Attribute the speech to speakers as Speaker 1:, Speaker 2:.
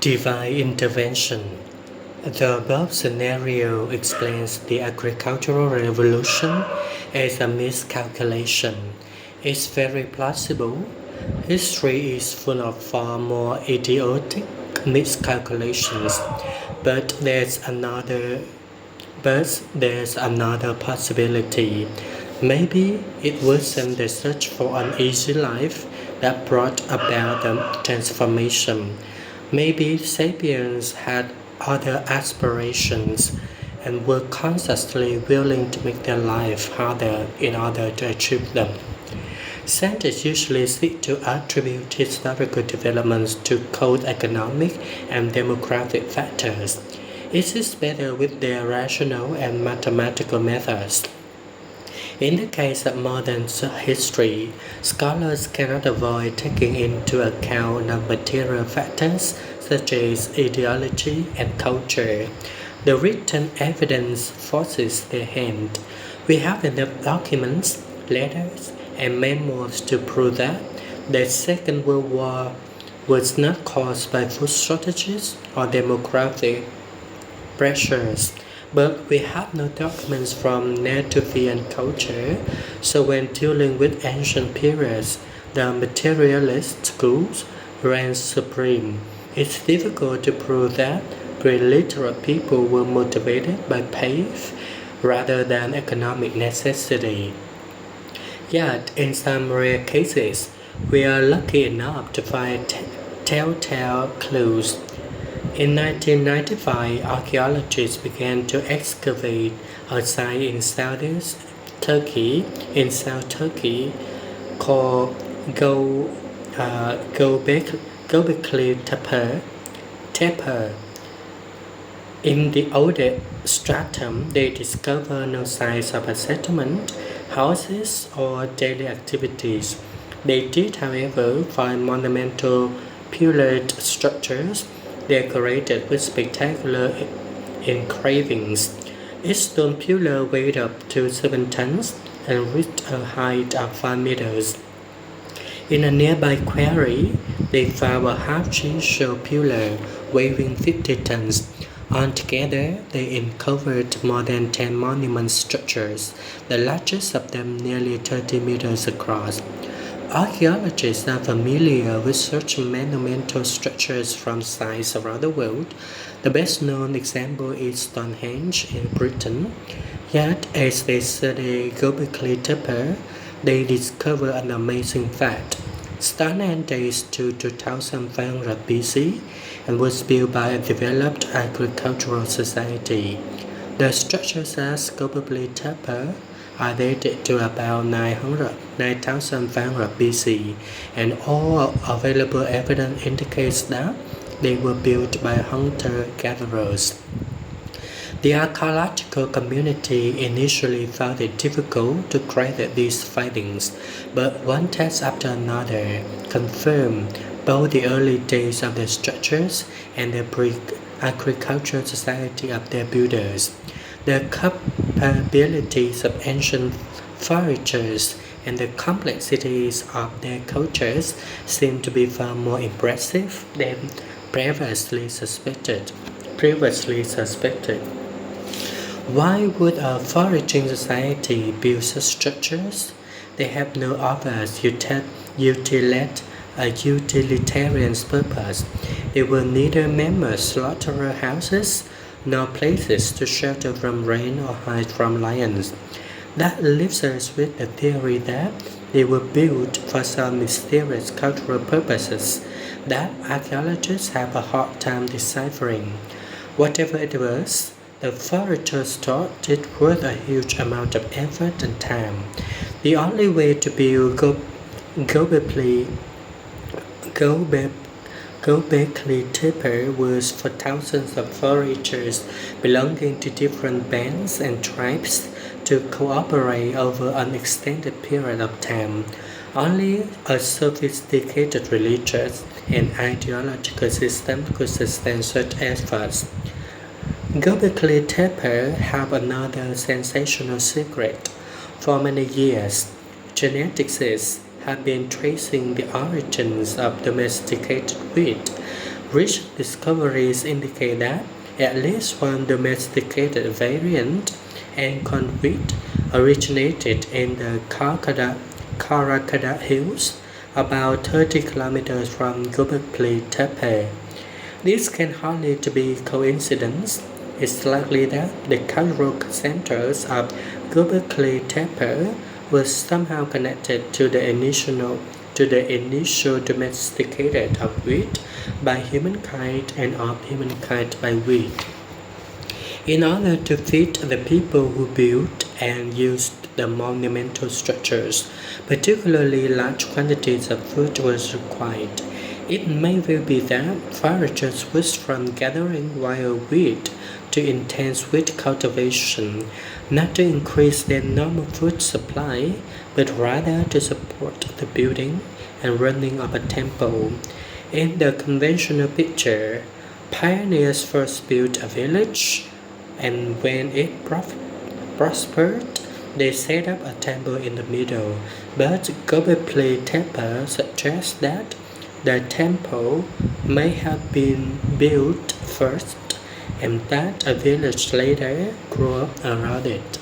Speaker 1: Divine intervention. The above scenario explains the agricultural revolution as a miscalculation. It's very plausible. History is full of far more idiotic miscalculations, but there's another possibility. Maybe it wasn't the search for an easy life that brought about the transformation. Maybe sapiens had other aspirations and were constantly willing to make their life harder in order to achieve them. Scientists usually seek to attribute historical developments to cold economic and demographic factors. It is better with their rational and mathematical methods. In the case of modern history, scholars cannot avoid taking into account non-material factors such as ideology and culture. The written evidence forces their hand. We have enough documents, letters, and memos to prove that the Second World War was not caused by food shortages or demographic pressures. But we have no documents from Natufian culture, so when dealing with ancient periods, the materialist schools ran supreme. It's difficult to prove that pre-literate people were motivated by faith rather than economic necessity. Yet, in some rare cases, we are lucky enough to find telltale clues. In 1995, archaeologists began to excavate a site in South Turkey called Göbekli Tepe. In the older stratum, they discovered no signs of a settlement, houses, or daily activities. They did, however, find monumental pillared structures decorated with spectacular engravings. Each stone pillar weighed up to 7 tons and reached a height of 5 meters. In a nearby quarry, they found a half-chisel pillar weighing 50 tons. Altogether, they uncovered more than 10 monument structures, the largest of them nearly 30 meters across. Archaeologists are familiar with such monumental structures from sites around the world. The best known example is Stonehenge in Britain. Yet, as they study Göbekli Tepe, they discover an amazing fact. Stonehenge dates to 2500 BC and was built by a developed agricultural society. The structures at Göbekli Tepe are dated to about 9500 BC, and all available evidence indicates that they were built by hunter-gatherers. The archaeological community initially found it difficult to credit these findings, but one test after another confirmed both the early days of the structures and the pre-agricultural society of their builders. The capabilities of ancient foragers and the complexities of their cultures seem to be far more impressive than previously suspected. Why would a foraging society build such structures? They have no obvious utilitarian purpose. They were neither mammoth slaughterhouses nor places to shelter from rain or hide from lions. That leaves us with the theory that they were built for some mysterious cultural purposes that archaeologists have a hard time deciphering. Whatever it was, the foragers thought it worth a huge amount of effort and time. The only way to build Göbekli Tepe was for thousands of foragers belonging to different bands and tribes to cooperate over an extended period of time. Only a sophisticated religious and ideological system could sustain such efforts. Göbekli Tepe have another sensational secret. For many years, geneticists have been tracing the origins of domesticated wheat. Recent discoveries indicate that at least one domesticated variant and convict originated in the Karakada Hills, about 30 kilometers from Göbekli Tepe. This can hardly be coincidence. It's likely that the cultural centers of Göbekli Tepe were somehow connected to the initial domesticated of wheat by humankind and of humankind by wheat. In order to feed the people who built and used the monumental structures, particularly large quantities of food was required. It may well be that foragers switched from gathering wild wheat to intense wheat cultivation, not to increase their normal food supply, but rather to support the building and running of a temple. In the conventional picture, pioneers first built a village, and when it prospered, they set up a temple in the middle. But Göbekli Tepe suggests that the temple may have been built first and that a village later grew up around it.